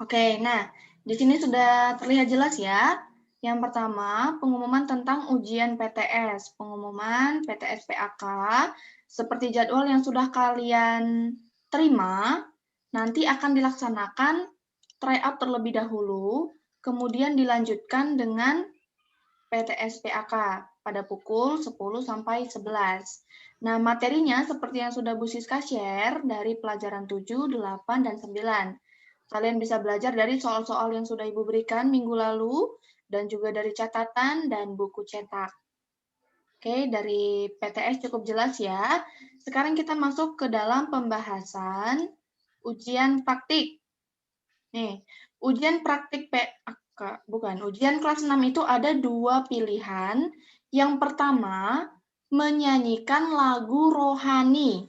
Oke, nah di sini sudah terlihat jelas ya. Yang pertama, pengumuman tentang ujian PTS. Pengumuman PTS PAK, seperti jadwal yang sudah kalian terima, nanti akan dilaksanakan tryout terlebih dahulu, kemudian dilanjutkan dengan PTS PAK pada pukul 10 sampai 11. Nah, materinya seperti yang sudah Bu Siska share dari pelajaran 7, 8, dan 9. Kalian bisa belajar dari soal-soal yang sudah Ibu berikan minggu lalu, dan juga dari catatan dan buku cetak. Oke, dari PTS cukup jelas ya. Sekarang kita masuk ke dalam pembahasan ujian praktik. Nih, ujian praktik ujian kelas 6 itu ada 2 pilihan. Yang pertama, menyanyikan lagu rohani.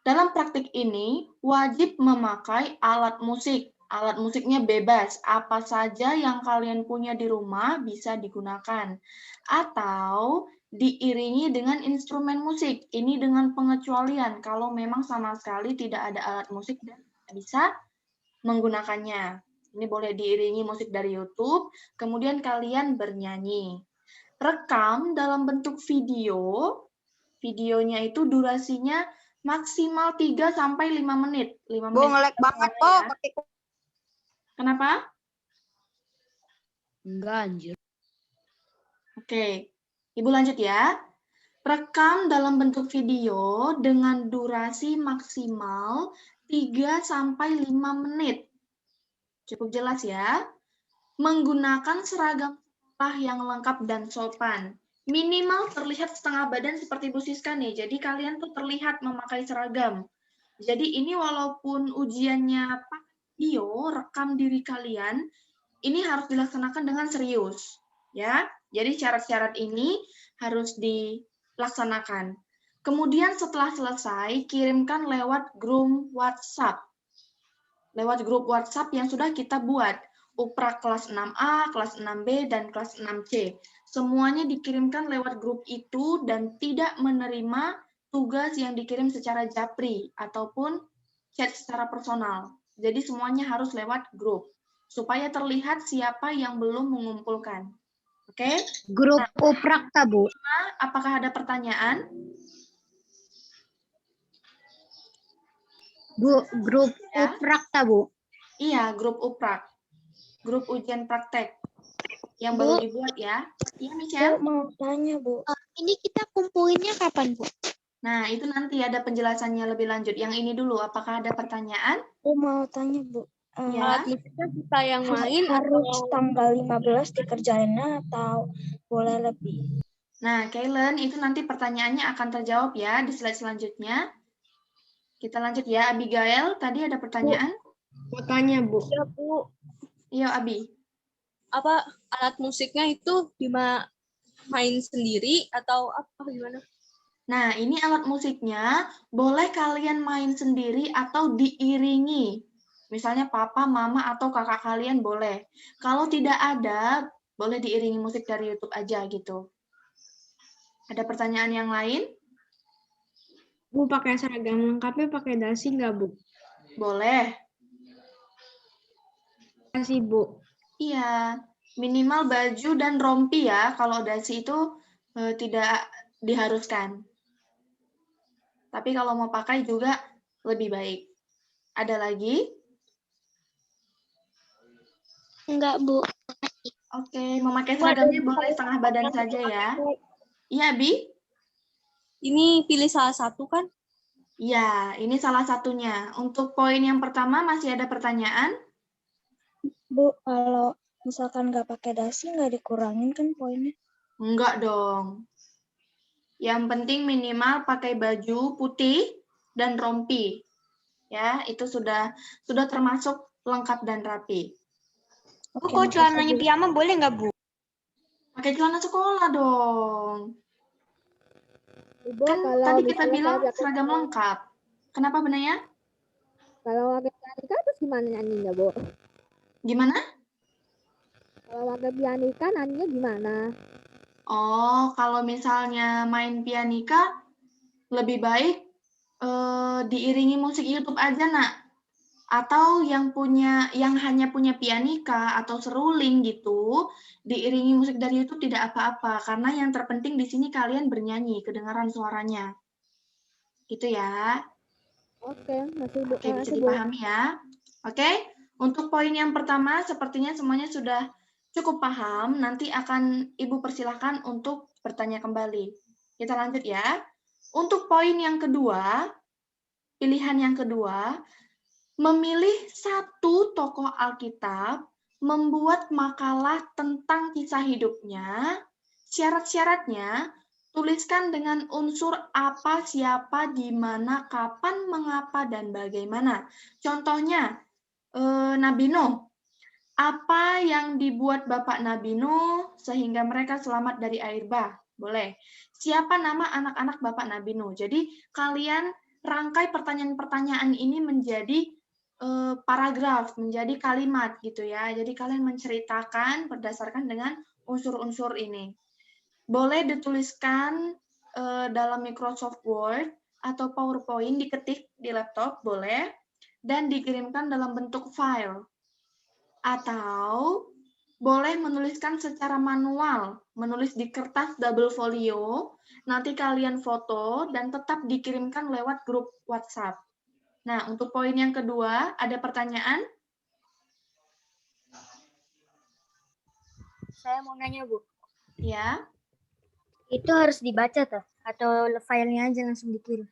Dalam praktik ini, wajib memakai alat musik. Alat musiknya bebas, apa saja yang kalian punya di rumah bisa digunakan. Atau diiringi dengan instrumen musik. Ini dengan pengecualian, kalau memang sama sekali tidak ada alat musik dan tidak bisa menggunakannya. Ini boleh diiringi musik dari YouTube, kemudian kalian bernyanyi. Rekam dalam bentuk video, videonya itu durasinya maksimal 3 sampai 5 menit. 5 Bu, menit ngelek banget, Po. ya. Kenapa? Enggak, anjir. Oke, Ibu lanjut ya. Rekam dalam bentuk video dengan durasi maksimal 3 sampai 5 menit. Cukup jelas ya. Menggunakan seragam sekolah yang lengkap dan sopan. Minimal terlihat setengah badan seperti Bu Siska nih. Jadi kalian tuh terlihat memakai seragam. Jadi ini walaupun ujiannya pakai video, rekam diri kalian, ini harus dilaksanakan dengan serius. Ya, jadi syarat-syarat ini harus dilaksanakan. Kemudian setelah selesai, kirimkan lewat grup WhatsApp. Lewat grup WhatsApp yang sudah kita buat. UPRA kelas 6A, kelas 6B, dan kelas 6C. Semuanya dikirimkan lewat grup itu dan tidak menerima tugas yang dikirim secara japri ataupun chat secara personal. Jadi semuanya harus lewat grup supaya terlihat siapa yang belum mengumpulkan. Oke? Grup uprak, Bu. Apakah ada pertanyaan? Bu, grup Ya. uprak, Bu. Iya, grup UPRAK. Grup ujian praktek yang Bu, baru dibuat ya. Iya, Michelle? Bu, mau tanya, Bu. Ini kita kumpulinnya kapan, Bu? Nah, itu nanti ada penjelasannya lebih lanjut. Yang ini dulu, apakah ada pertanyaan? Bu, mau tanya, Bu. Ya. Alat musiknya kita yang main Harus atau tanggal 15 dikerjainnya atau boleh lebih? Nah, Kaylen, itu nanti pertanyaannya akan terjawab ya di slide selanjutnya. Kita lanjut ya, Abigail. Tadi ada pertanyaan? Mau tanya, Bu. ya, Bu, Iya, Abi. apa alat musiknya itu main sendiri atau apa gimana? Nah, ini alat musiknya boleh kalian main sendiri atau diiringi. Misalnya papa, mama, atau kakak kalian boleh. Kalau tidak ada, boleh diiringi musik dari YouTube aja gitu. Ada pertanyaan yang lain? Bu, pakai seragam lengkapnya pakai dasi nggak, Bu? Boleh. Kasih, Bu. Iya, minimal baju dan rompi ya. Kalau dasi itu tidak diharuskan. Tapi kalau mau pakai juga lebih baik. Ada lagi? Enggak, Bu. Oke, memakai seragamnya boleh setengah badan saja ya. Iya, Bi? Ini pilih salah satu kan? Ya, ini salah satunya. Untuk poin yang pertama masih ada pertanyaan? Bu, kalau misalkan nggak pakai dasi, nggak dikurangin kan poinnya? Enggak dong. Yang penting minimal pakai baju putih dan rompi. Ya, itu sudah termasuk lengkap dan rapi. Bu, kok celananya piyama boleh nggak, Bu? Pakai celana sekolah dong. Bu, Kan kalau tadi kita misalnya bilang saya pakai seragam lengkap. Kenapa Benaya? Kalau pakai pianika terus gimana nyanyinya, Bu? Gimana? Kalau pakai pianika nyanyinya gimana? Oh, kalau misalnya main pianika, lebih baik diiringi musik YouTube aja, Nak. atau yang hanya punya pianika atau seruling gitu, diiringi musik dari YouTube tidak apa-apa, karena yang terpenting di sini kalian bernyanyi, kedengaran suaranya. Gitu ya. Oke, masih Bu. Oke, bisa Makasih, Bu. dipahami ya. Oke, untuk poin yang pertama sepertinya semuanya sudah cukup paham. Nanti akan Ibu persilahkan untuk bertanya kembali. Kita lanjut ya. Untuk poin yang kedua, pilihan yang kedua, memilih satu tokoh Alkitab, membuat makalah tentang kisah hidupnya. Syarat-syaratnya, tuliskan dengan unsur apa, siapa, di mana, kapan, mengapa, dan bagaimana. Contohnya, Nabi Nuh. Apa yang dibuat Bapak Nabi Nuh sehingga mereka selamat dari air bah? Boleh. Siapa nama anak-anak Bapak Nabi Nuh? Jadi kalian rangkai pertanyaan-pertanyaan ini menjadi paragraf, menjadi kalimat gitu ya. Jadi kalian menceritakan berdasarkan dengan unsur-unsur ini. Boleh dituliskan dalam Microsoft Word atau PowerPoint, diketik di laptop, boleh, dan dikirimkan dalam bentuk file. Atau boleh menuliskan secara manual, menulis di kertas double folio, nanti kalian foto dan tetap dikirimkan lewat grup WhatsApp. Nah, untuk poin yang kedua, ada pertanyaan? Saya mau nanya, Bu. Ya. Itu harus dibaca tuh? Atau filenya aja langsung dikirim?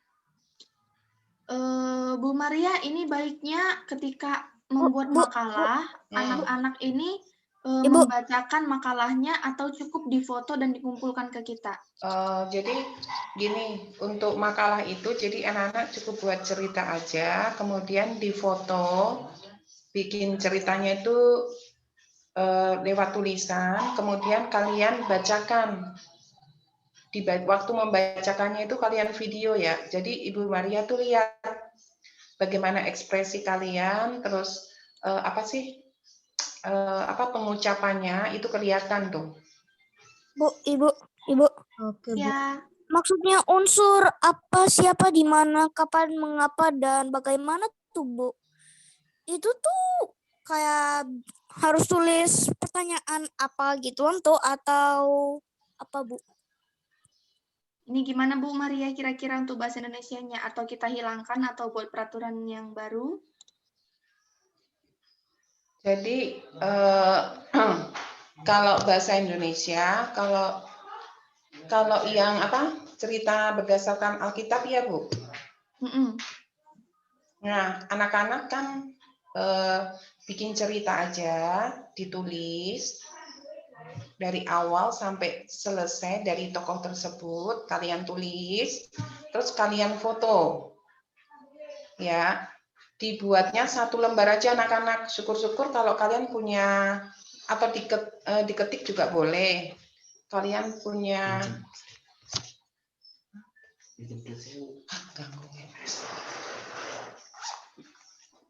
Bu Maria, ini baiknya ketika membuat makalah, anak-anak ini membacakan makalahnya atau cukup difoto dan dikumpulkan ke kita? Jadi gini, untuk makalah itu jadi anak-anak cukup buat cerita aja, kemudian difoto, bikin ceritanya itu lewat tulisan, kemudian kalian bacakan. Waktu membacakannya itu kalian video ya. Jadi Ibu Maria tuh lihat bagaimana ekspresi kalian, terus pengucapannya itu kelihatan tuh. Bu, Ibu. Oke, Bu. Ya. Maksudnya unsur apa, siapa, di mana, kapan, mengapa, dan bagaimana tuh, Bu? Itu tuh kayak harus tulis pertanyaan apa gitu tuh atau apa, Bu? Ini gimana Bu Maria kira-kira untuk bahasa Indonesianya? Atau kita hilangkan atau buat peraturan yang baru? Jadi kalau bahasa Indonesia, kalau yang cerita berdasarkan Alkitab ya Bu. Nah, anak-anak kan bikin cerita aja, ditulis dari awal sampai selesai dari tokoh tersebut, kalian tulis, terus kalian foto. Ya, dibuatnya satu lembar aja anak-anak. Syukur-syukur kalau kalian punya atau diketik juga boleh. Kalian punya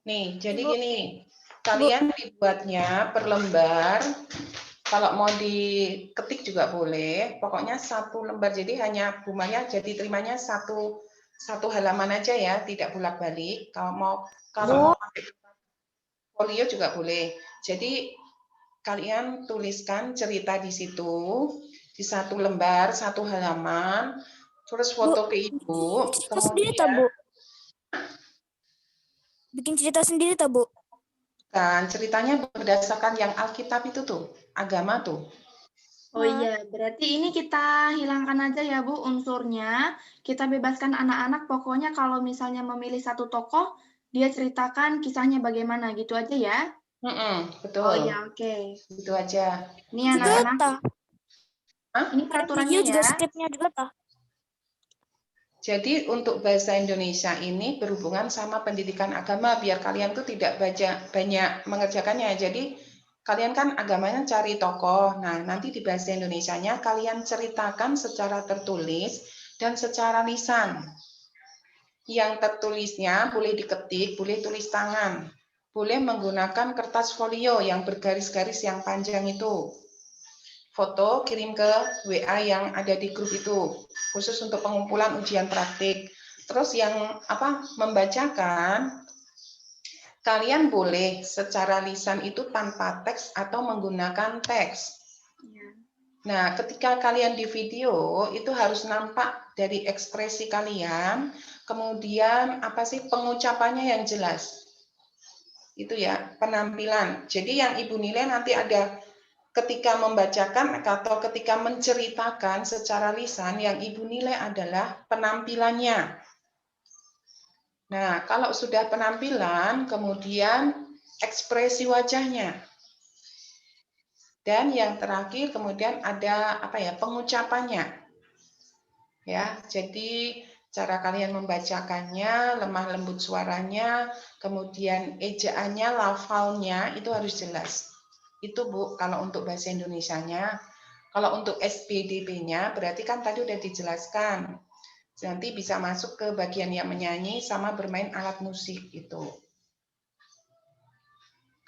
nih, jadi gini, kalian dibuatnya per lembar. Kalau mau diketik juga boleh. Pokoknya satu lembar. Jadi hanya Bu Maya jadi terimanya satu halaman aja ya, tidak bolak-balik. Kalau mau pakai folio juga boleh. Jadi kalian tuliskan cerita di situ di satu lembar, satu halaman, terus foto ke Ibu. Kemudian Bu. Bikin cerita sendiri tak, Bu? kan ceritanya berdasarkan yang Alkitab itu tuh, agama tuh. Oh iya, berarti ini kita hilangkan aja ya Bu unsurnya. Kita bebaskan anak-anak, pokoknya kalau misalnya memilih satu tokoh, dia ceritakan kisahnya bagaimana, gitu aja ya? Betul. Oh iya, oke. Gitu aja. Ini anak-anak. Ini peraturannya ya. Juga skripnya juga tah. Jadi untuk bahasa Indonesia ini berhubungan sama pendidikan agama, biar kalian tuh tidak banyak mengerjakannya. Jadi kalian kan agamanya cari tokoh, nah nanti di bahasa Indonesianya kalian ceritakan secara tertulis dan secara lisan. Yang tertulisnya boleh diketik, boleh tulis tangan, boleh menggunakan kertas folio yang bergaris-garis yang panjang itu. Foto kirim ke WA yang ada di grup itu, khusus untuk pengumpulan ujian praktik. Terus yang membacakan kalian boleh secara lisan itu tanpa teks atau menggunakan teks. Nah, ketika kalian di video itu harus nampak dari ekspresi kalian, kemudian apa sih pengucapannya yang jelas. Itu ya, penampilan. Jadi yang Ibu nilai nanti ada ketika membacakan atau ketika menceritakan secara lisan, yang Ibu nilai adalah penampilannya. Nah, kalau sudah penampilan, kemudian ekspresi wajahnya. Dan yang terakhir kemudian ada apa ya, pengucapannya. Ya, jadi cara kalian membacakannya, lemah lembut suaranya, kemudian ejaannya, lafalnya itu harus jelas. Itu Bu, kalau untuk bahasa Indonesianya. Kalau untuk SPDB-nya berarti kan tadi udah dijelaskan. Nanti bisa masuk ke bagian yang menyanyi sama bermain alat musik itu.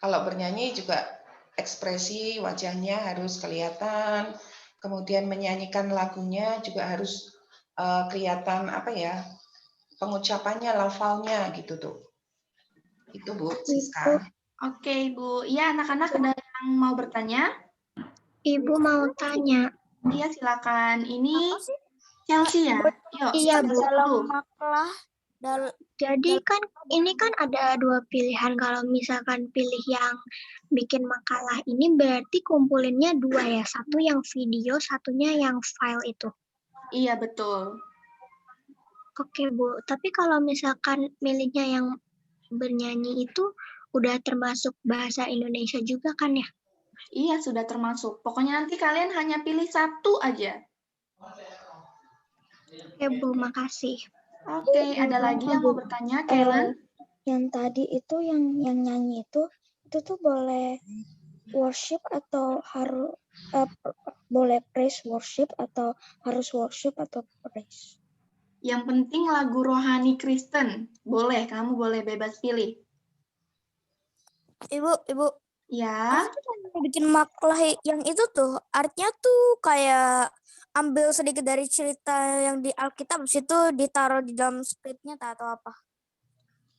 Kalau bernyanyi juga ekspresi wajahnya harus kelihatan, kemudian menyanyikan lagunya juga harus kelihatan apa ya, pengucapannya, lafalnya gitu tuh. Itu Bu, Siska. Oke, Ibu. Ya, anak-anak ada yang mau bertanya? Ibu mau tanya. Iya, silakan. Ini Apa sih? Chelsea ya? Yuk, Iya, Bu. Dalam makalah Jadi kan ini kan ada dua pilihan. Kalau misalkan pilih yang bikin makalah ini berarti kumpulinnya dua ya. Satu yang video, satunya yang file itu. Iya, betul. Oke, Bu. Tapi kalau misalkan milihnya yang bernyanyi itu udah termasuk bahasa Indonesia juga kan ya? Iya, sudah termasuk. Pokoknya nanti kalian hanya pilih satu aja. Oke, Bu. Makasih. Oke, ada lagi yang mau bertanya, Kaylan? Yang tadi itu yang nyanyi itu tuh boleh worship atau harus boleh praise worship atau harus worship atau praise? Yang penting lagu rohani Kristen. Boleh, kamu boleh bebas pilih. Ibu, Ya, aku tuh bikin makalah yang itu tuh artinya tuh kayak ambil sedikit dari cerita yang di Alkitab, habis itu ditaruh di dalam skripnya atau apa?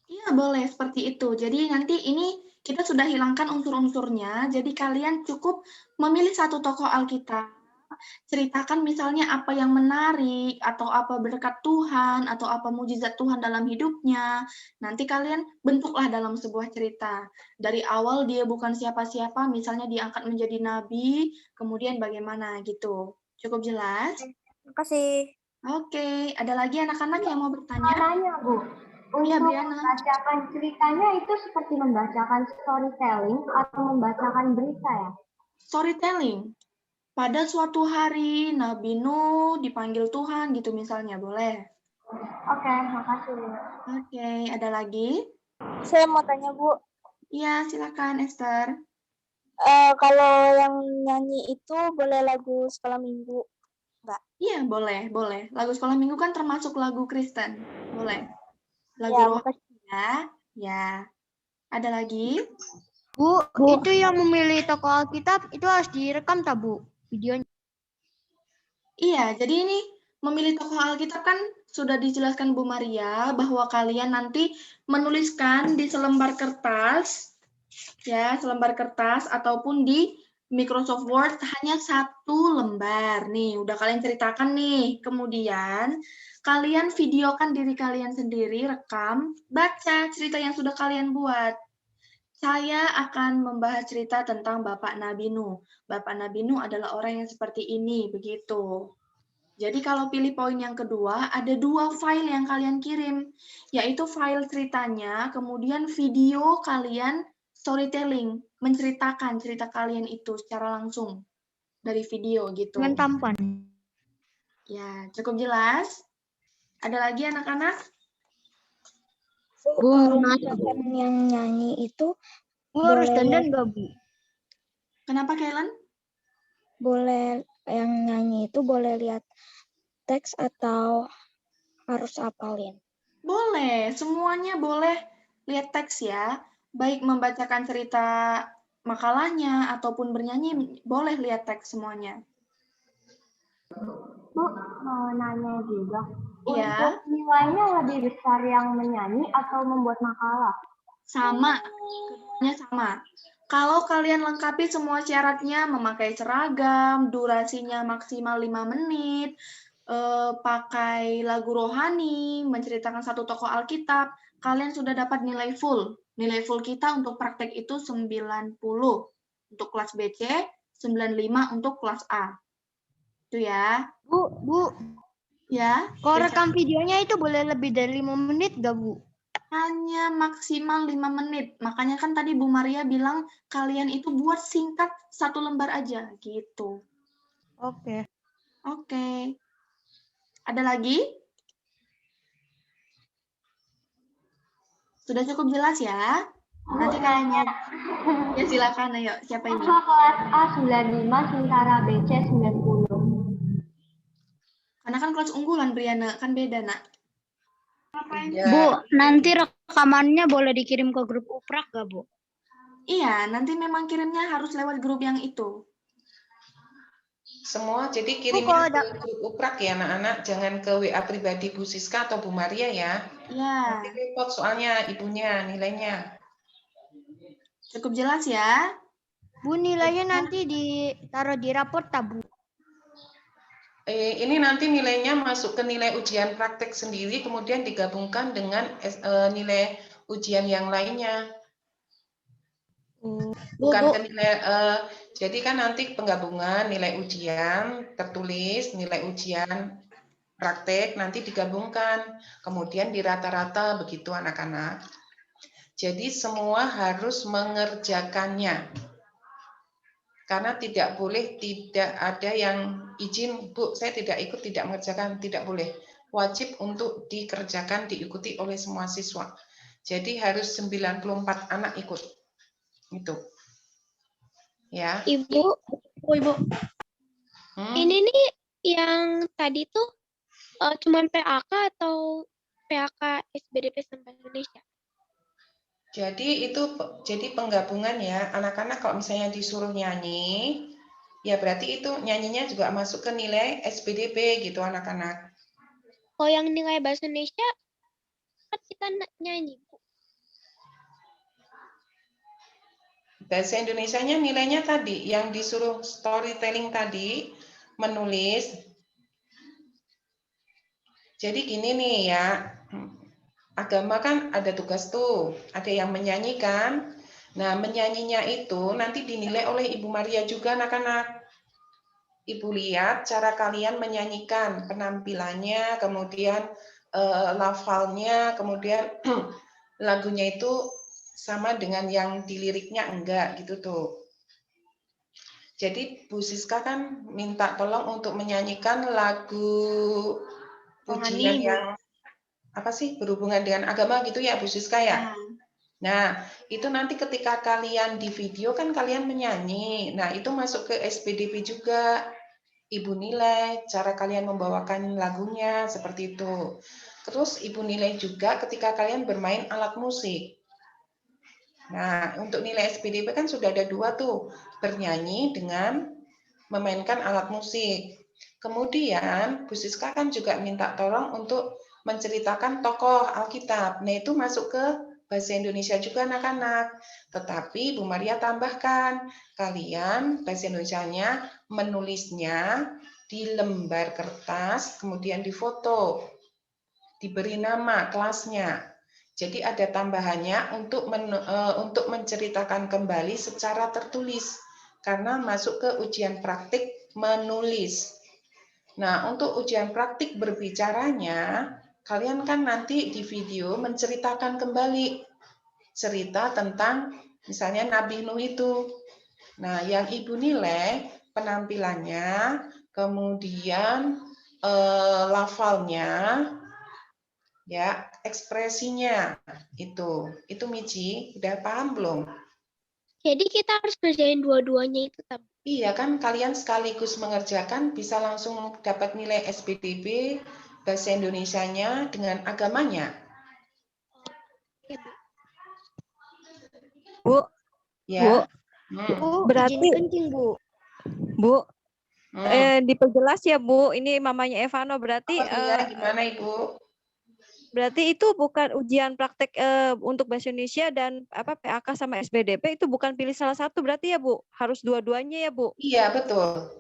iya boleh seperti itu. Jadi nanti ini kita sudah hilangkan unsur-unsurnya, jadi kalian cukup memilih satu tokoh Alkitab, ceritakan misalnya apa yang menarik, atau apa berkat Tuhan, atau apa mujizat Tuhan dalam hidupnya. Nanti kalian bentuklah dalam sebuah cerita. Dari awal dia bukan siapa-siapa, misalnya diangkat menjadi nabi, kemudian bagaimana gitu. Cukup jelas? Terima kasih. Oke, ada lagi anak-anak yang mau bertanya? Tanya, Bu. Iya, Untuk Briana. membacakan ceritanya itu seperti membacakan storytelling atau membacakan berita ya? Storytelling. Pada suatu hari Nabi Nuh dipanggil Tuhan gitu misalnya, boleh? Oke, makasih. Oke, ada lagi? Saya mau tanya, Bu. Iya, silakan Esther. Kalau yang nyanyi itu boleh lagu sekolah minggu? Iya, boleh. Lagu sekolah minggu kan termasuk lagu Kristen. Boleh. Lagu Ya, rohani ya. Ya. Ada lagi? Bu, itu yang memilih tokoh Alkitab itu harus direkam tak, Bu? Videonya. Iya, jadi ini memilih tokoh Alkitab kan sudah dijelaskan Bu Maria bahwa kalian nanti menuliskan di selembar kertas, ya, selembar kertas ataupun di Microsoft Word hanya satu lembar. Nih, udah kalian ceritakan nih. Kemudian kalian videokan diri kalian sendiri, rekam, baca cerita yang sudah kalian buat. Saya akan membahas cerita tentang Bapak Nabi Nuh. Bapak Nabi Nuh adalah orang yang seperti ini, begitu. Jadi kalau pilih poin yang kedua, ada dua file yang kalian kirim, yaitu file ceritanya, kemudian video kalian storytelling, menceritakan cerita kalian itu secara langsung dari video gitu. Dengan tampan. Ya, cukup jelas? Ada lagi anak-anak? Kalau misalkan yang nyanyi itu Bu harus boleh dandan nggak, Bu? Kenapa, Kaylan? boleh yang nyanyi itu boleh lihat teks atau harus hafalin? Boleh, semuanya boleh lihat teks ya. Baik membacakan cerita makalahnya ataupun bernyanyi, boleh lihat teks semuanya. Bu, mau nanya juga. Iya. Untuk nilainya lebih besar yang menyanyi atau membuat makalah? Sama, keduanya sama. Kalau kalian lengkapi semua syaratnya, memakai seragam, durasinya maksimal 5 menit, pakai lagu rohani, menceritakan satu tokoh Alkitab, kalian sudah dapat nilai full. Nilai full kita untuk praktek itu 90 untuk kelas BC, 95 untuk kelas A. Itu ya. Bu, Ya. kalau rekam videonya itu boleh lebih dari 5 menit nggak, Bu? Hanya maksimal 5 menit. Makanya kan tadi Bu Maria bilang kalian itu buat singkat 1 lembar aja gitu. Oke. Oke. Ada lagi? Sudah cukup jelas ya? Nanti kalau mau ya silakan ayo. Siapa ini? Kenapa kelas A 95 sementara BC 90? Karena kan kelas unggulan Briana, kan beda, Nak. Ya, Bu, nanti rekamannya boleh dikirim ke grup UPRAK nggak, Bu? Iya, nanti memang kirimnya harus lewat grup yang itu. semua jadi kirimnya ke grup UPRAK ya anak-anak, jangan ke WA pribadi Bu Siska atau Bu Maria ya. Ya. Nanti repot soalnya ibunya nilainya. Cukup jelas ya? Bu, nilainya nanti ditaruh di raport, tak, Bu? Ini nanti nilainya masuk ke nilai ujian praktek sendiri, kemudian digabungkan dengan nilai ujian yang lainnya. Bukan ke nilai, jadi kan nanti penggabungan nilai ujian tertulis, nilai ujian praktek nanti digabungkan, kemudian di rata-rata begitu anak-anak. Jadi semua harus mengerjakannya. Karena tidak boleh tidak ada yang izin, Bu, saya tidak ikut, tidak mengerjakan, tidak boleh. Wajib untuk dikerjakan, diikuti oleh semua siswa. Jadi harus 94 anak ikut. Itu. Ya. Ibu. Ini nih yang tadi tuh cuman PAK atau PAK SBDP sampai Indonesia? Jadi itu jadi penggabungan ya. Anak-anak kalau misalnya disuruh nyanyi, ya berarti itu nyanyinya juga masuk ke nilai SPDP gitu anak-anak. Kalau yang nilai bahasa Indonesia kan kita nyanyi, Bu. Bahasa Indonesianya nilainya tadi yang disuruh storytelling tadi, menulis. Jadi gini nih ya. Agama kan ada tugas tuh, ada yang menyanyikan. Nah, menyanyinya itu nanti dinilai oleh Ibu Maria juga anak-anak. Ibu lihat cara kalian menyanyikan, penampilannya, kemudian lafalnya, kemudian lagunya itu sama dengan yang di liriknya enggak gitu tuh. Jadi Bu Siska kan minta tolong untuk menyanyikan lagu pujian yang apa sih berhubungan dengan agama gitu ya Bu Siska ya. Nah itu nanti ketika kalian di video kan kalian menyanyi. Nah itu masuk ke SPDP juga. Ibu nilai cara kalian membawakan lagunya seperti itu. Terus ibu nilai juga ketika kalian bermain alat musik. Nah untuk nilai SPDP kan sudah ada 2 tuh, bernyanyi dengan memainkan alat musik. Kemudian Bu Siska kan juga minta tolong untuk menceritakan tokoh Alkitab. Nah itu masuk ke bahasa Indonesia juga anak-anak. Tetapi Bu Maria tambahkan, kalian bahasa Indonesianya menulisnya di lembar kertas, kemudian difoto, diberi nama kelasnya. Jadi ada tambahannya untuk menceritakan kembali secara tertulis karena masuk ke ujian praktik menulis. Nah, untuk ujian praktik berbicaranya, kalian kan nanti di video menceritakan kembali cerita tentang misalnya Nabi Nuh itu. Nah, yang Ibu nilai penampilannya, kemudian lafalnya, ya ekspresinya itu Mici udah paham belum? Jadi kita harus ngerjain dua-duanya itu, Tab. Iya kan kalian sekaligus mengerjakan bisa langsung dapat nilai SPDP bahasa Indonesianya dengan agamanya. Bu. Ya. Bu, berarti izin kencing, Bu. Bu. Diperjelas ya Bu, ini mamanya Evano berarti iya, gimana Ibu? Berarti itu bukan ujian praktek untuk bahasa Indonesia dan PAK sama SBDP itu bukan pilih salah satu berarti ya Bu? Harus dua-duanya ya Bu? Iya, betul.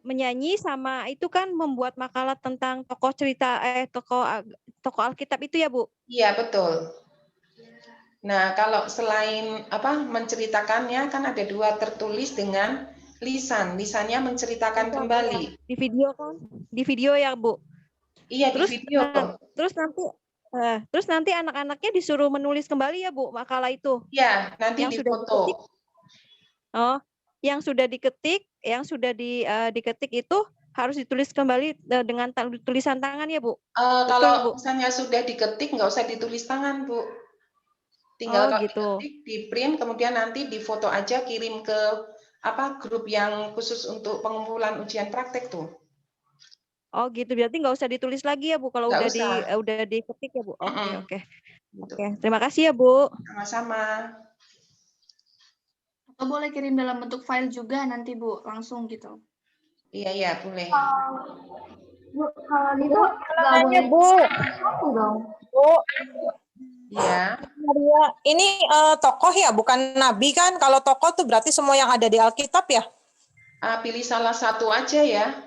Menyanyi sama itu kan membuat makalah tentang tokoh cerita tokoh Alkitab itu ya Bu? Iya, betul. Nah, kalau selain menceritakannya kan ada 2 tertulis dengan lisan. Lisannya menceritakan kembali. Di video kan? Di video ya Bu? Iya, di video. Terus nanti anak-anaknya disuruh menulis kembali ya Bu makalah itu? Iya, nanti yang difoto. Oh, yang sudah diketik, diketik itu harus ditulis kembali dengan tulisan tangan ya Bu? Kalau Bu? misalnya sudah diketik, nggak usah ditulis tangan Bu. Tinggal kalau gitu. diketik, di print, kemudian nanti difoto aja, kirim ke grup yang khusus untuk pengumpulan ujian praktek tuh. Oh gitu, berarti nggak usah ditulis lagi ya Bu kalau Nggak udah diketik ya Bu? Oke. Gitu. Oke, terima kasih ya Bu. Sama-sama. Atau boleh kirim dalam bentuk file juga nanti Bu, langsung gitu. Iya, boleh. Bu, kalau gitu nggak boleh Bu. satu dong. Bu. Iya. Maria, ini tokoh ya, bukan nabi kan? Kalau tokoh tuh berarti semua yang ada di Alkitab ya? Pilih salah satu aja ya.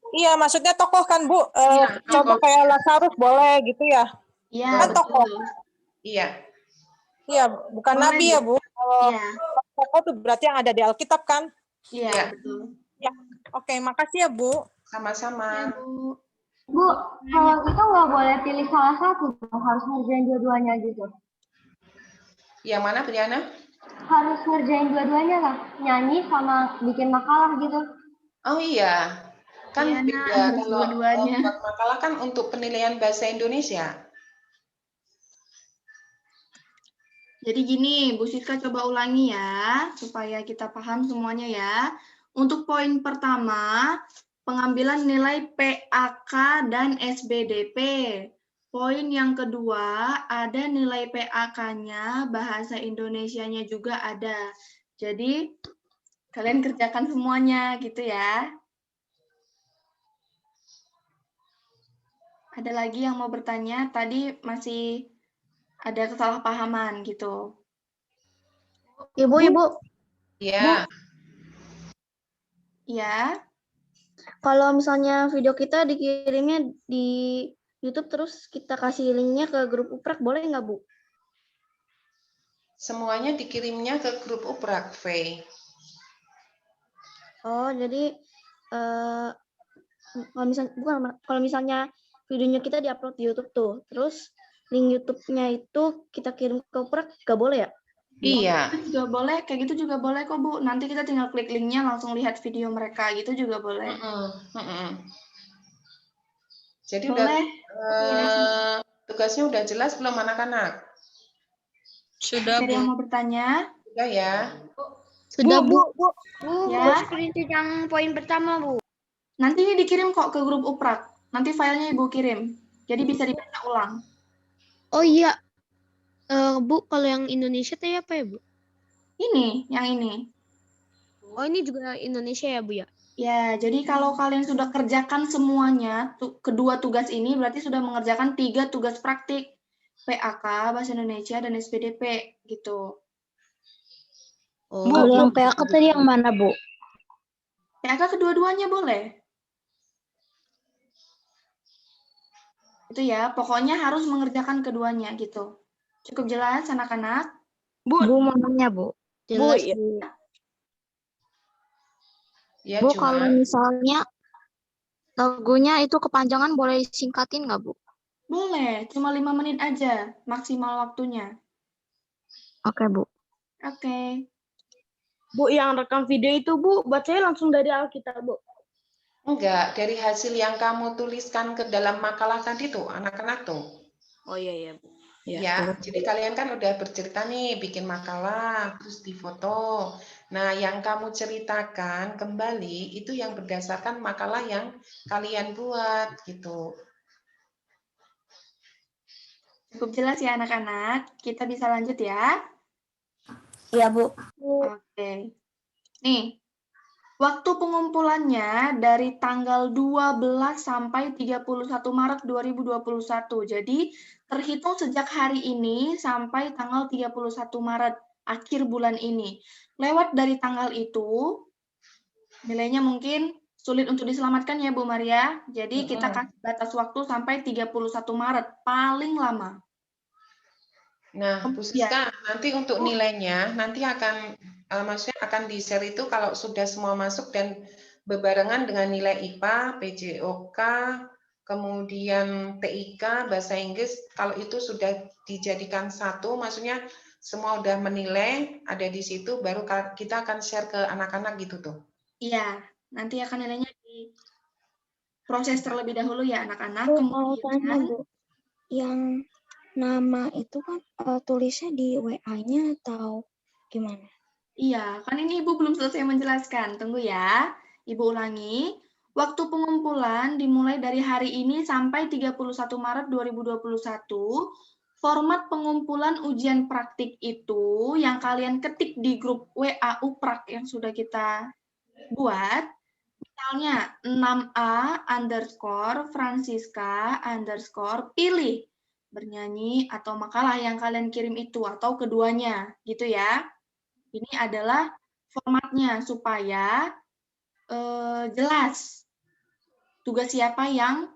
Iya, maksudnya tokoh kan Bu. Contoh kayak Lazarus boleh gitu ya? Iya, kan tokoh. Iya. Iya, bukan boleh, nabi ya Bu. Kalau tokoh tuh berarti yang ada di Alkitab kan? Iya, betul. Ya, oke, makasih ya Bu. Sama-sama. Bu, kalau gitu nggak boleh pilih salah satu, harus ngerjain dua-duanya gitu. Yang mana, Briana? Harus ngerjain dua-duanya lah, nyanyi sama bikin makalah gitu. Oh iya, kan beda kalau dua-duanya. buat makalah kan untuk penilaian bahasa Indonesia. Jadi gini, Bu Siska coba ulangi ya, supaya kita paham semuanya ya. Untuk poin pertama, pengambilan nilai PAK dan SBDP. Poin yang kedua, ada nilai PAK-nya, bahasa Indonesianya juga ada. Jadi, kalian kerjakan semuanya gitu ya. Ada lagi yang mau bertanya? Tadi masih ada kesalahpahaman gitu. Ibu. Iya. Iya. Kalau misalnya video kita dikirimnya di YouTube terus kita kasih linknya ke grup Uprak, boleh nggak Bu? Semuanya dikirimnya ke grup Uprak, V. Oh, jadi kalau misalnya videonya kita diupload di YouTube tuh, terus link YouTube-nya itu kita kirim ke Uprak, nggak boleh ya? Iya. Juga boleh, kayak gitu juga boleh kok Bu. Nanti kita tinggal klik linknya langsung lihat video mereka gitu juga boleh. Jadi boleh. Tugasnya udah jelas belum anak-anak? Sudah Bu. Ada yang mau bertanya? Sudah ya. Sudah Bu. Ya. Screenshot yang poin pertama Bu. Nanti ini dikirim kok ke grup Uprak. Nanti filenya Ibu kirim. Jadi bisa dibaca ulang. Oh iya. Bu, kalau yang Indonesia teh apa ya, Bu? Ini, yang ini. Oh, ini juga Indonesia ya, Bu ya? Ya, jadi kalau kalian sudah kerjakan semuanya, kedua tugas ini berarti sudah mengerjakan 3 tugas praktik. PAK, Bahasa Indonesia, dan SPDP, gitu. Oh, kalau yang PAK tadi yang mana, Bu? PAK kedua-duanya boleh. Itu ya, pokoknya harus mengerjakan keduanya, gitu. Cukup jelas, anak-anak? Bu, mau nanya, Bu. Jelas, Bu. Ya, Bu, kalau misalnya lagunya itu kepanjangan boleh singkatin nggak, Bu? Boleh, cuma 5 menit aja maksimal waktunya. Oke, Bu. Oke. Bu, yang rekam video itu, Bu, bacanya langsung dari Alkitab, Bu? Enggak, dari hasil yang kamu tuliskan ke dalam makalah tadi tuh, anak-anak tuh. Oh iya, Bu. Ya, jadi kalian kan udah bercerita nih, bikin makalah, terus difoto. Nah, yang kamu ceritakan kembali, itu yang berdasarkan makalah yang kalian buat, gitu. Cukup jelas ya anak-anak? Kita bisa lanjut ya? Iya, Bu. Oke. Nih, Waktu pengumpulannya dari tanggal 12 sampai 31 Maret 2021. Jadi terhitung sejak hari ini sampai tanggal 31 Maret, akhir bulan ini. Lewat dari tanggal itu, nilainya mungkin sulit untuk diselamatkan ya Bu Maria. Jadi kita kasih batas waktu sampai 31 Maret, paling lama. Nah, Bu Siska, nanti untuk nilainya nanti akan maksudnya akan di-share itu kalau sudah semua masuk dan berbarengan dengan nilai IPA, PJOK, kemudian TIK, bahasa Inggris, kalau itu sudah dijadikan satu, maksudnya semua udah menilai, ada di situ, baru kita akan share ke anak-anak gitu tuh. Iya, nanti akan nilainya di proses terlebih dahulu ya anak-anak. Bu, mau tanya Bu, yang nama itu kan tulisnya di WA-nya atau gimana? Iya, kan ini Ibu belum selesai menjelaskan. Tunggu ya, Ibu ulangi. Waktu pengumpulan dimulai dari hari ini sampai 31 Maret 2021. Format pengumpulan ujian praktik itu yang kalian ketik di grup WA UPRAK yang sudah kita buat. Misalnya 6A underscore Francisca underscore pilih bernyanyi atau makalah yang kalian kirim itu atau keduanya gitu ya. Ini adalah formatnya supaya jelas tugas siapa yang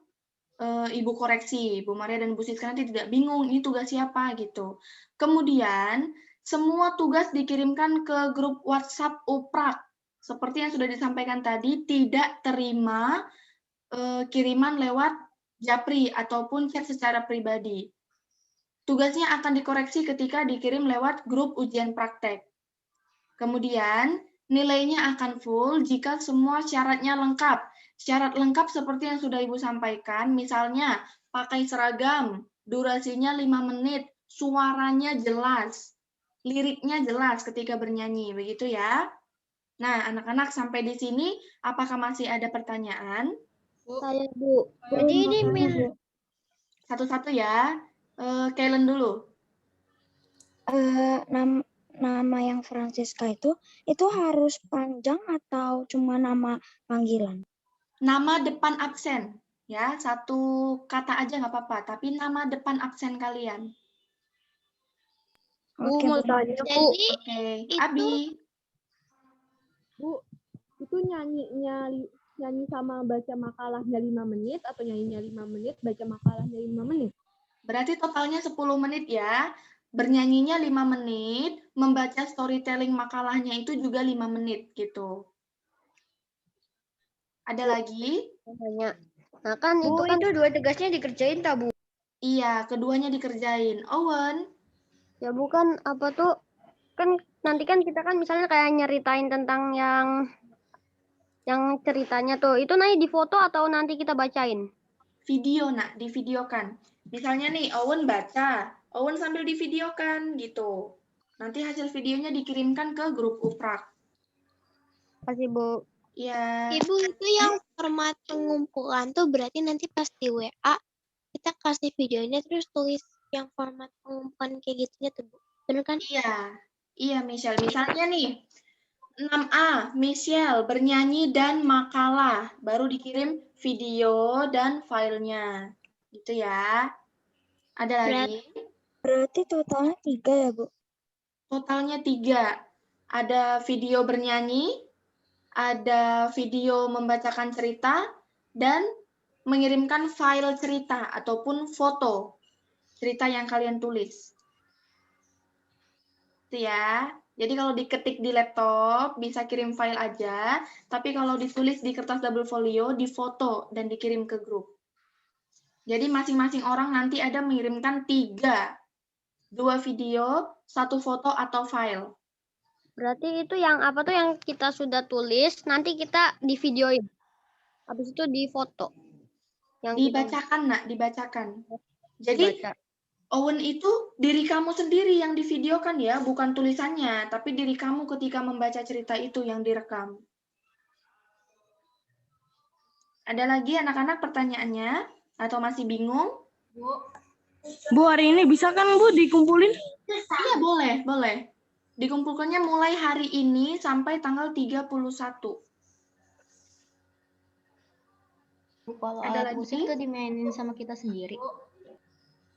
Ibu koreksi, Bu Maria dan Bu Siska nanti tidak bingung ini tugas siapa gitu. Kemudian semua tugas dikirimkan ke grup WhatsApp UPRAK. Seperti yang sudah disampaikan tadi, tidak terima kiriman lewat Japri ataupun chat secara pribadi. Tugasnya akan dikoreksi ketika dikirim lewat grup ujian praktek. Kemudian, nilainya akan full jika semua syaratnya lengkap. Syarat lengkap seperti yang sudah Ibu sampaikan, misalnya pakai seragam, durasinya 5 menit, suaranya jelas, liriknya jelas ketika bernyanyi, begitu ya. Nah, anak-anak sampai di sini, apakah masih ada pertanyaan? Saya Bu. Jadi ini Satu-satu ya. Kaylen dulu. Nama yang Francisca itu harus panjang atau cuma nama panggilan? Nama depan absen, ya, satu kata aja nggak apa-apa, tapi nama depan absen kalian. Bu, mau tanya Bu. Oke, Abi. Bu, itu nyanyi sama baca makalahnya 5 menit atau nyanyinya 5 menit, baca makalahnya 5 menit? Berarti totalnya 10 menit ya. Bernyanyinya 5 menit, membaca storytelling makalahnya itu juga 5 menit gitu. Ada lagi? Nah kan Bu, itu dua tugasnya dikerjain tak Bu? Iya, keduanya dikerjain. Owen? Ya bukan apa tuh, kan nanti kan kita kan misalnya kayak nyeritain tentang yang ceritanya tuh, itu nanti di foto atau nanti kita bacain? Video nak, divideokan. Misalnya nih, Owen baca, Owen sambil divideokan gitu. Nanti hasil videonya dikirimkan ke grup UPRAK. Kasih Bu. Iya. Ibu, itu yang format pengumpulan tuh berarti nanti pas di WA kita kasih videonya terus tulis yang format pengumpulan kayak gitunya tuh Bu. Bener kan? Iya. Iya, Michelle. Misalnya nih, 6A, Michelle bernyanyi dan makalah. Baru dikirim video dan filenya. Gitu ya. Ada lagi? Berarti totalnya 3 ya, Bu? Totalnya 3. Ada video bernyanyi, ada video membacakan cerita, dan mengirimkan file cerita ataupun foto cerita yang kalian tulis. Itu ya. Jadi kalau diketik di laptop, bisa kirim file aja, tapi kalau ditulis di kertas double folio, difoto dan dikirim ke grup. Jadi masing-masing orang nanti ada mengirimkan 3. 2 video, 1 foto atau file. Berarti itu yang apa tuh yang kita sudah tulis, nanti kita di videoin. Habis itu di foto. Yang dibacakan, Nak, dibacakan. Jadi, Owen itu diri kamu sendiri yang divideokan ya, bukan tulisannya, tapi diri kamu ketika membaca cerita itu yang direkam. Ada lagi anak-anak pertanyaannya? Atau masih bingung? Bu, hari ini bisa kan Bu dikumpulin? Iya, boleh, boleh. Dikumpulkannya mulai hari ini sampai tanggal 31. Kalau Ada alat musik lagi? tuh dimainin sama kita sendiri.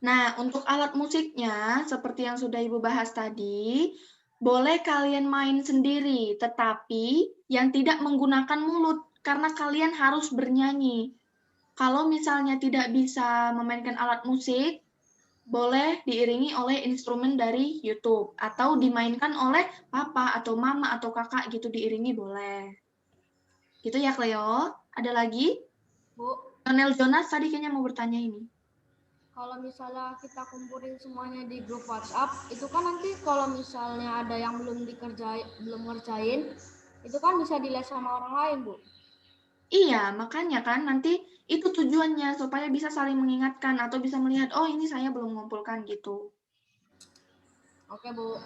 Nah, untuk alat musiknya, seperti yang sudah Ibu bahas tadi, boleh kalian main sendiri, tetapi yang tidak menggunakan mulut, karena kalian harus bernyanyi. Kalau misalnya tidak bisa memainkan alat musik, boleh diiringi oleh instrumen dari YouTube, atau dimainkan oleh papa, atau mama, atau kakak gitu diiringi boleh. Gitu ya, Cleo. Ada lagi? Bu, Lionel Jonas tadi kayaknya mau bertanya ini. kalau misalnya kita kumpulin semuanya di grup WhatsApp, itu kan nanti kalau misalnya ada yang belum ngerjain, itu kan bisa dilihat sama orang lain, Bu. Iya, makanya kan nanti itu tujuannya supaya bisa saling mengingatkan atau bisa melihat, oh ini saya belum mengumpulkan gitu. Oke, Bu.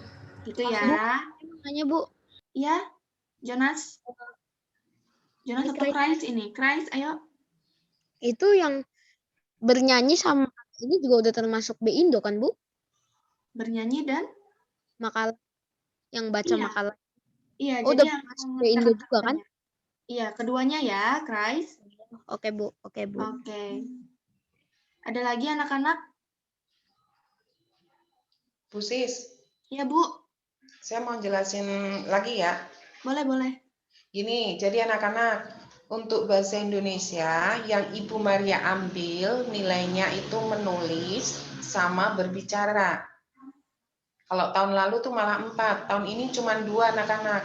Gitu Makasih, ya. Nanya, Bu. Iya, Jonas. Jonas atau Chris ini? Chris, ayo. Itu yang bernyanyi sama ini juga udah termasuk B-Indo kan, Bu? Bernyanyi dan? Makalah. Yang baca Iya. makalah. Iya, Oh, jadi udah yang masuk B-Indo juga kan? Iya, keduanya ya, Chris. Oke, Bu. Oke, Bu. Oke. Ada lagi anak-anak? Bu Sis, Iya, Bu. saya mau jelasin lagi ya. Boleh, boleh. Gini, jadi anak-anak, untuk bahasa Indonesia yang Ibu Maria ambil nilainya itu menulis sama berbicara. Kalau tahun lalu tuh malah 4, tahun ini cuma 2 anak-anak.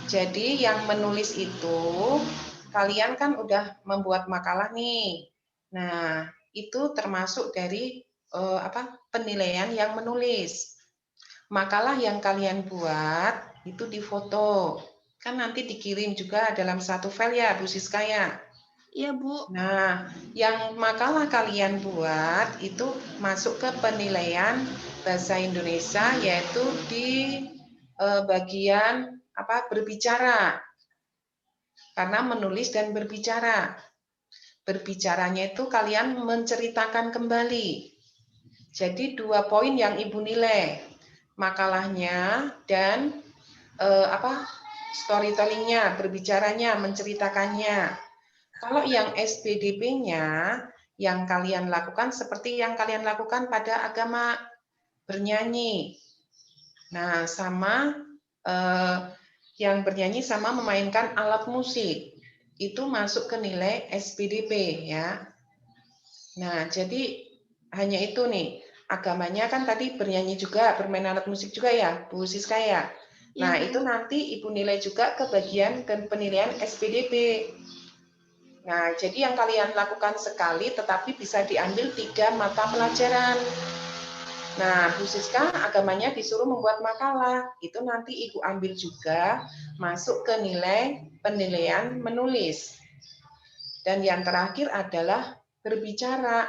Jadi yang menulis itu, kalian kan udah membuat makalah nih. Nah, itu termasuk dari penilaian yang menulis. Makalah yang kalian buat itu difoto. Kan nanti dikirim juga dalam satu file ya, Bu Siska ya? Iya, Bu. Nah, yang makalah kalian buat itu masuk ke penilaian bahasa Indonesia, yaitu di bagian berbicara. Karena menulis dan berbicara. Berbicaranya itu kalian menceritakan kembali. Jadi 2 poin yang Ibu nilai. Makalahnya dan storytellingnya, berbicaranya, menceritakannya. Kalau yang SPDP-nya, yang kalian lakukan seperti yang kalian lakukan pada agama, bernyanyi. Nah, sama yang bernyanyi sama memainkan alat musik. Itu masuk ke nilai SPDP ya. Nah, jadi hanya itu nih. Agamanya kan tadi bernyanyi juga, bermain alat musik juga ya, Bu Siska ya. Nah, itu nanti Ibu nilai juga ke bagian penilaian SPDP. Nah, jadi yang kalian lakukan sekali tetapi bisa diambil 3 mata pelajaran. Nah, Bu Siska agamanya disuruh membuat makalah. Itu nanti Ibu ambil juga masuk ke nilai penilaian menulis. Dan yang terakhir adalah berbicara,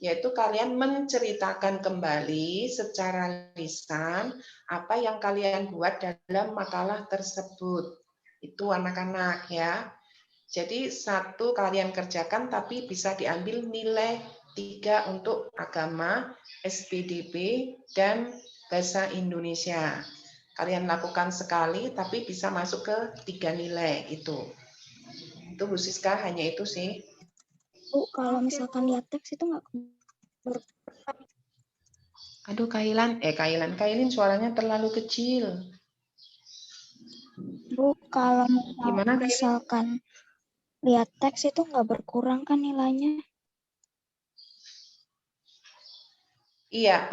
yaitu kalian menceritakan kembali secara lisan apa yang kalian buat dalam makalah tersebut. Itu anak-anak ya. Jadi 1 kalian kerjakan tapi bisa diambil nilai 3 untuk agama, SPDP, dan bahasa Indonesia. Kalian lakukan sekali tapi bisa masuk ke 3 nilai itu. Itu Bu Siska, hanya itu sih. Bu, kalau misalkan lihat teks itu nggak Aduh, Kailin suaranya terlalu kecil. Bu, kalau Gimana, misalkan lihat teks itu nggak berkurang kan nilainya? Iya,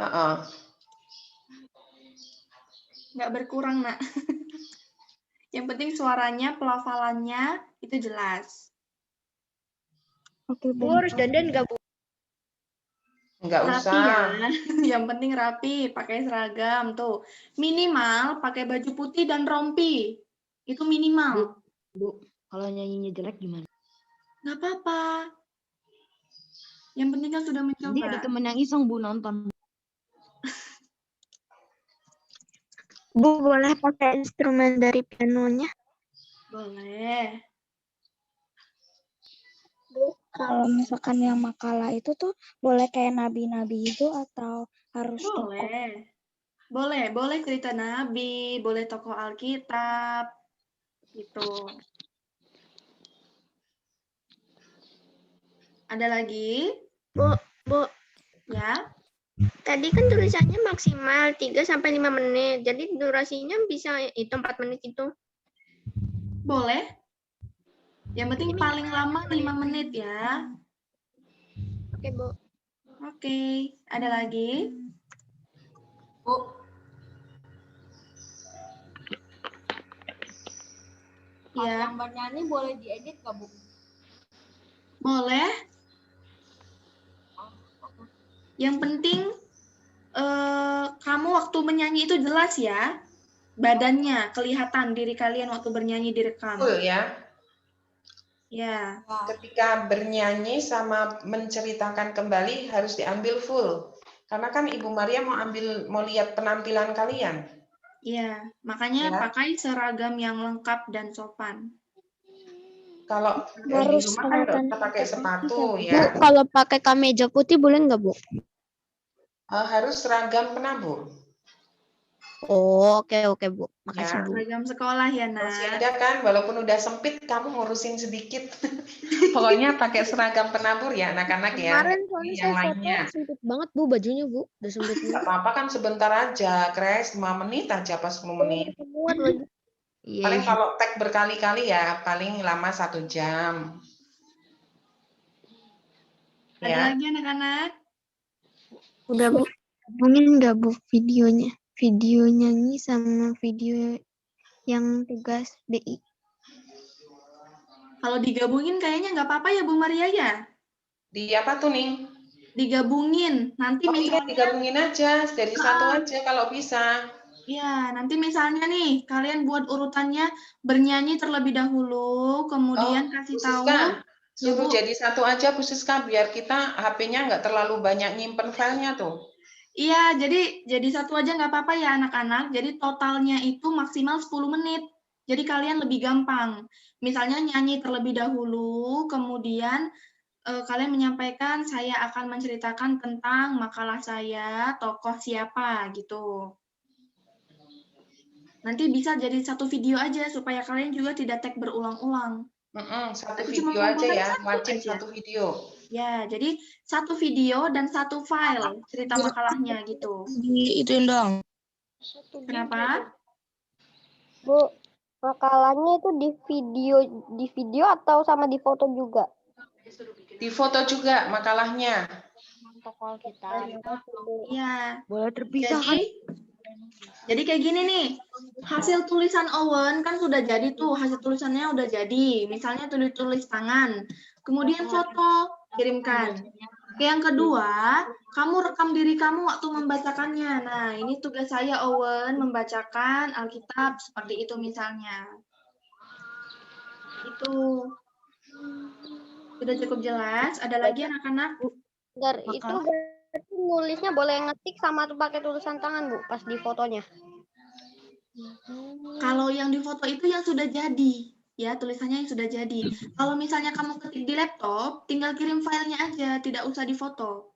Nggak berkurang, Nak. Yang penting suaranya, pelafalannya itu jelas. Oke, Bu harus dandan nggak, Bu? Nggak Rapi usah. ya. Yang penting rapi, pakai seragam tuh. Minimal pakai baju putih dan rompi. Itu minimal. Bu, kalau nyanyinya jelek gimana? Nggak apa-apa. Yang penting kan sudah mencoba. Nanti ada temen yang iseng, Bu, nonton. Bu, boleh pakai instrumen dari pianonya? Boleh. Bu, kalau misalkan yang makalah itu tuh boleh kayak nabi-nabi itu atau harus tokoh? Boleh. Boleh cerita nabi, boleh tokoh Alkitab, gitu. Ada lagi? Bu, Ya. tadi kan tulisannya maksimal 3 sampai 5 menit. Jadi durasinya bisa itu 4 menit itu. Boleh. Yang penting paling lama 5 menit ya. Oke, Bu. Oke. Ada lagi? Bu, pas Ya. yang bernyanyi boleh diedit nggak, Bu? Boleh. Yang penting kamu waktu menyanyi itu jelas ya. Badannya kelihatan diri kalian waktu bernyanyi direkam. Full ya. Ya. Ketika bernyanyi sama menceritakan kembali harus diambil full. Karena kan Ibu Maria mau lihat penampilan kalian. Iya, makanya Ya. pakai seragam yang lengkap dan sopan. Kalau di Harus rumah kan kelihatan nggak pakai sepatu Bu, ya. kalau pakai kemeja putih boleh nggak, Bu? Harus seragam penabur. Oh, oke, Bu. Ya. Makasih, Bu. Seragam sekolah ya, Masih Nak. ada kan, walaupun udah sempit, kamu ngurusin sedikit. Pokoknya pakai seragam penabur ya, anak-anak ya. Kemarin Nggak soalnya yang saya foto lainnya. sempit banget, Bu, bajunya, Bu. Udah sempit Nggak banget. apa-apa kan sebentar aja, Kres, 5 menit aja, pas 10 menit. Muat baju. Iya, Paling iya. kalau tag berkali-kali ya, paling lama 1 jam. Ada Ya. lagi anak-anak? Udah, Bu. Gabungin nggak, Bu, videonya? Video nyanyi sama video yang tugas BI. Kalau digabungin kayaknya nggak apa-apa ya, Bu Maria ya? Di apa tuh, Ning? Digabungin. Nanti Oh iya, misalnya, digabungin aja, dari satu aja kalau bisa. ya, nanti misalnya nih, kalian buat urutannya bernyanyi terlebih dahulu, kemudian kasih Bu tahu. Siska, Ya, suruh Bu. jadi satu aja, Bu Siska, biar kita HP-nya nggak terlalu banyak nyimpen filenya tuh. Iya, jadi satu aja nggak apa-apa ya anak-anak. Jadi totalnya itu maksimal 10 menit. Jadi kalian lebih gampang. Misalnya nyanyi terlebih dahulu, kemudian kalian menyampaikan saya akan menceritakan tentang makalah saya, tokoh siapa gitu. Nanti bisa jadi satu video aja supaya kalian juga tidak tag berulang-ulang. Satu Tapi cuma video aja mengumpulkan ya, satu wajib aja. satu video. Ya, jadi satu video dan satu file cerita makalahnya gitu. Ituin dong. Kenapa? Bu, makalahnya itu di video atau sama di foto juga? Di foto juga makalahnya. Toko kita. Iya. Boleh terpisah kan? Jadi kayak gini nih, hasil tulisan Owen kan sudah jadi tuh, hasil tulisannya udah jadi. Misalnya tulis tangan, kemudian foto, kirimkan. Yang kedua, kamu rekam diri kamu waktu membacakannya. Nah, ini tugas saya Owen, membacakan Alkitab seperti itu misalnya. Itu. Sudah cukup jelas? Ada lagi anak-anak? Bentar, itu berarti nulisnya boleh ngetik sama tuh pakai tulisan tangan, Bu, pas di fotonya. Kalau yang di foto itu yang sudah jadi, ya tulisannya yang sudah jadi. Kalau misalnya kamu ketik di laptop, tinggal kirim filenya aja, tidak usah difoto.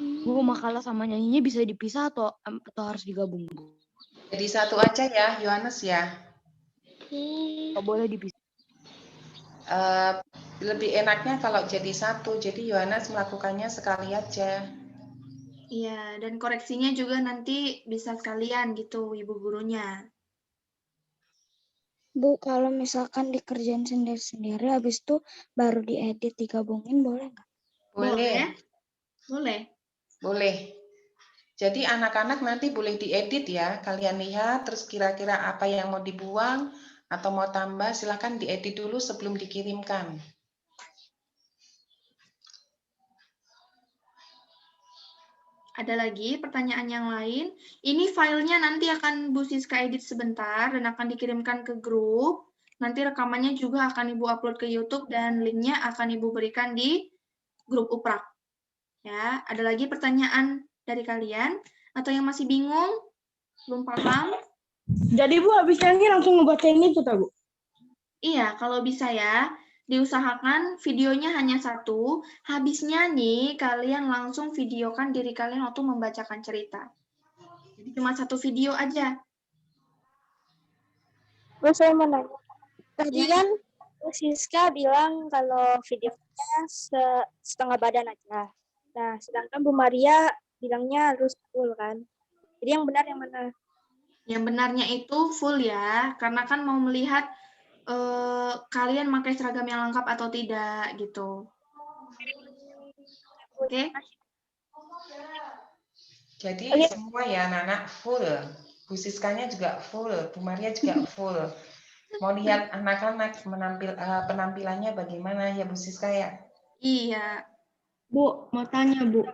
Bu, makalah sama nyanyinya bisa dipisah atau harus digabung, Bu? Jadi satu aja ya, Yohanes ya. Nggak boleh dipisah. Lebih enaknya kalau jadi satu, jadi Yohanes melakukannya sekali aja. Iya, dan koreksinya juga nanti bisa sekalian gitu, Ibu gurunya. Bu, kalau misalkan dikerjain sendiri-sendiri, habis itu baru diedit, digabungin, boleh nggak? Boleh. Boleh. Boleh. Jadi anak-anak nanti boleh diedit ya. Kalian lihat, terus kira-kira apa yang mau dibuang atau mau tambah, silahkan diedit dulu sebelum dikirimkan. Ada lagi pertanyaan yang lain? Ini filenya nanti akan Bu Siska edit sebentar dan akan dikirimkan ke grup. Nanti rekamannya juga akan Ibu upload ke YouTube dan linknya akan Ibu berikan di grup Uprak. Ya, ada lagi pertanyaan dari kalian atau yang masih bingung, belum paham? Jadi Bu habis nyanyi langsung ngebacain itu tak Bu? Iya, kalau bisa ya. Diusahakan videonya hanya satu, habis nyanyi kalian langsung videokan diri kalian waktu membacakan cerita. Jadi cuma satu video aja. Terus saya mau nanya. Tadi kan Siska bilang kalau videonya setengah badan aja. Nah, sedangkan Bu Maria bilangnya harus full kan. Jadi yang benar yang mana? Yang benarnya itu full ya, karena kan mau melihat kalian pakai seragam yang lengkap atau tidak gitu. Oke? Jadi semua ya anak-anak full. Bu Siskanya juga full, Bu Maria juga full. Mau lihat anak-anak penampilannya bagaimana ya Bu Siska ya? Iya. Bu, mau tanya Bu.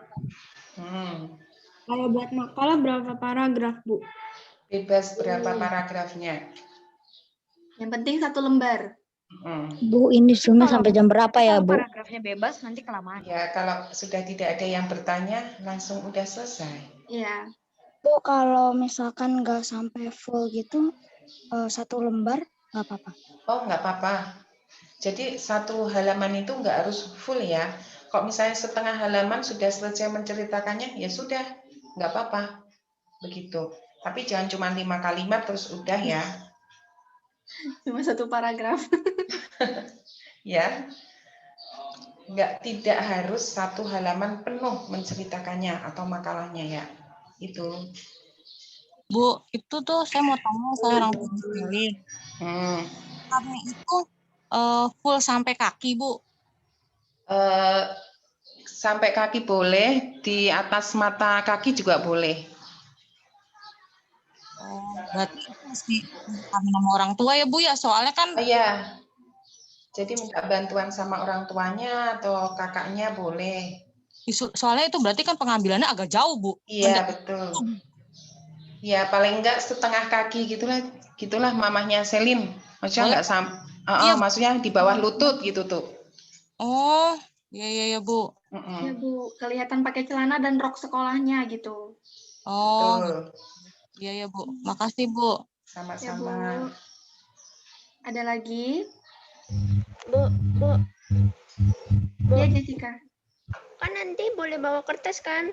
Kalau buat makalah berapa paragraf Bu? Bebas berapa paragrafnya? Yang penting 1 lembar. Bu, ini Zoom-nya sampai jam berapa ya, Bu? Paragrafnya bebas nanti kelamaan. Ya, kalau sudah tidak ada yang bertanya, langsung udah selesai. Iya. Bu, kalau misalkan nggak sampai full gitu, 1 lembar nggak apa-apa. Oh, nggak apa-apa. Jadi 1 halaman itu nggak harus full ya. Kok misalnya setengah halaman sudah selesai menceritakannya, ya sudah, nggak apa-apa. Begitu. Tapi jangan cuma 5 kalimat terus udah ya. Cuma 1 paragraf. Ya. Tidak harus 1 halaman penuh menceritakannya atau makalahnya ya. Itu. Bu, itu tuh saya mau tanya saya orang tua sekali. Karena itu full sampai kaki, Bu. Sampai kaki boleh, di atas mata kaki juga boleh. Oh, berarti mesti kami sama orang tua ya, Bu ya? Soalnya kan iya. Jadi minta bantuan sama orang tuanya atau kakaknya boleh. Soalnya itu berarti kan pengambilannya agak jauh, Bu. Iya, betul. Ya, paling enggak setengah kaki gitulah mamahnya Selin. Maksudnya enggak iya, maksudnya di bawah lutut gitu tuh. Oh, iya Bu. Ya Bu, kelihatan pakai celana dan rok sekolahnya gitu. Oh, iya Bu. Makasih Bu. Sama-sama. Ya, Bu. Ada lagi? Bu. Ya, Jessica. Kan nanti boleh bawa kertas kan?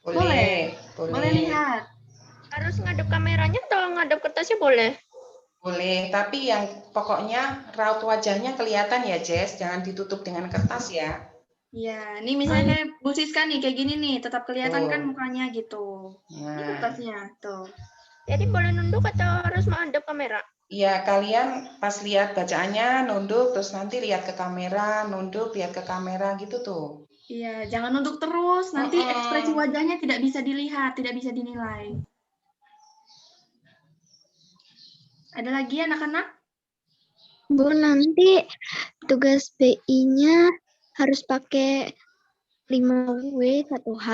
Boleh lihat. Harus ngadep kameranya atau ngadep kertasnya boleh? Boleh, tapi yang pokoknya raut wajahnya kelihatan ya, Jess. Jangan ditutup dengan kertas ya. Ya, ini misalnya Bu Siska nih kayak gini nih, tetap kelihatan kan mukanya gitu. Ini kertasnya, tuh. Jadi boleh nunduk atau harus menghadap kamera? Iya, kalian pas lihat bacaannya nunduk, terus nanti lihat ke kamera, nunduk, lihat ke kamera gitu tuh. Iya, jangan nunduk terus, nanti ekspresi wajahnya tidak bisa dilihat, tidak bisa dinilai. Ada lagi anak-anak? Bu, nanti tugas BI-nya harus pakai 5W 1H.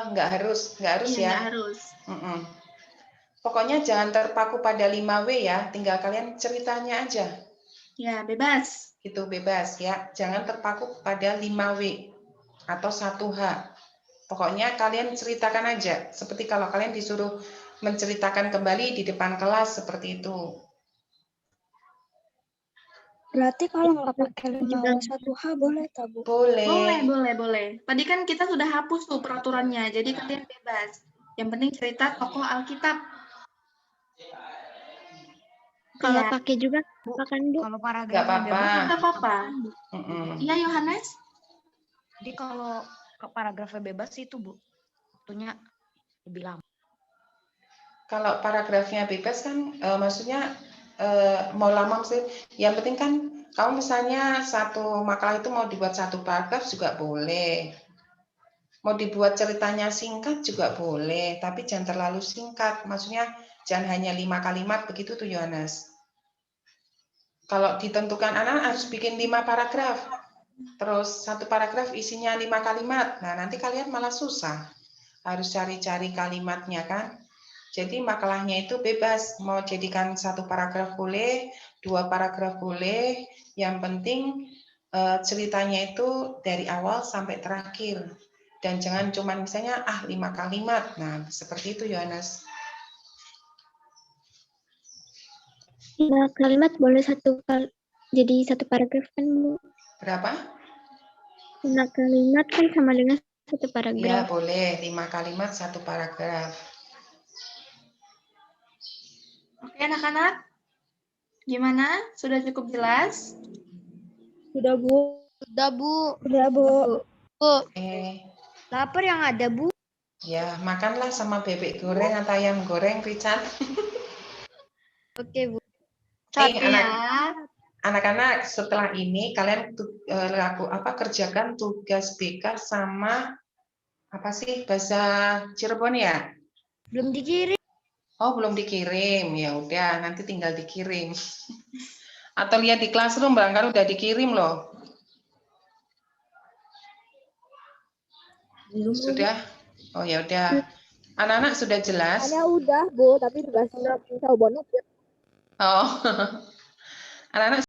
Nggak harus ya. Nggak harus. Pokoknya jangan terpaku pada 5W ya, tinggal kalian ceritanya aja. Ya, bebas. Itu bebas ya, jangan terpaku pada 5W atau 1H. Pokoknya kalian ceritakan aja, seperti kalau kalian disuruh menceritakan kembali di depan kelas seperti itu. Berarti kalau nggak pakai 5W 1H boleh tak, Bu? Boleh. Tadi kan kita sudah hapus tuh peraturannya, jadi kalian bebas. Yang penting cerita tokoh Alkitab. Kalau pakai juga kan, Bu? Kalau paragrafnya bebas nggak apa-apa. Iya, Yohanes? Jadi kalau paragrafnya bebas itu, Bu, waktunya lebih lama. Kalau paragrafnya bebas kan maksudnya mau lama sih. Yang penting kan kamu misalnya satu makalah itu mau dibuat 1 paragraf juga boleh. Mau dibuat ceritanya singkat juga boleh, tapi jangan terlalu singkat. Maksudnya jangan hanya 5 kalimat begitu tuh, Yohanes. Kalau ditentukan anak harus bikin 5 paragraf. Terus 1 paragraf isinya 5 kalimat. Nah, nanti kalian malah susah. Harus cari-cari kalimatnya kan. Jadi makalahnya itu bebas, mau jadikan 1 paragraf boleh, 2 paragraf boleh, yang penting ceritanya itu dari awal sampai terakhir. Dan jangan cuma misalnya 5 kalimat, nah seperti itu Yohanes. 5 kalimat boleh jadi 1 paragraf kan, Bu? Berapa? 5 kalimat kan sama dengan 1 paragraf. Iya boleh, 5 kalimat 1 paragraf. Oke anak-anak, gimana? Sudah cukup jelas? Sudah, Bu. Sudah, Bu. Sudah, Bu. Bu. Lapar yang ada, Bu. Ya, makanlah sama bebek goreng atau ayam goreng, Richard. Oke, Bu. Anak-anak, setelah ini kalian kerjakan tugas BK sama apa sih bahasa Cirebon ya? Belum dikirim. Oh, belum dikirim. Ya udah, nanti tinggal dikirim. Atau lihat di Classroom, barangkali udah dikirim loh. Sudah? Oh ya udah. Anak-anak sudah jelas? Hanya udah, Bu, tapi tugasnya bisa bonus. Oh. Anak-anak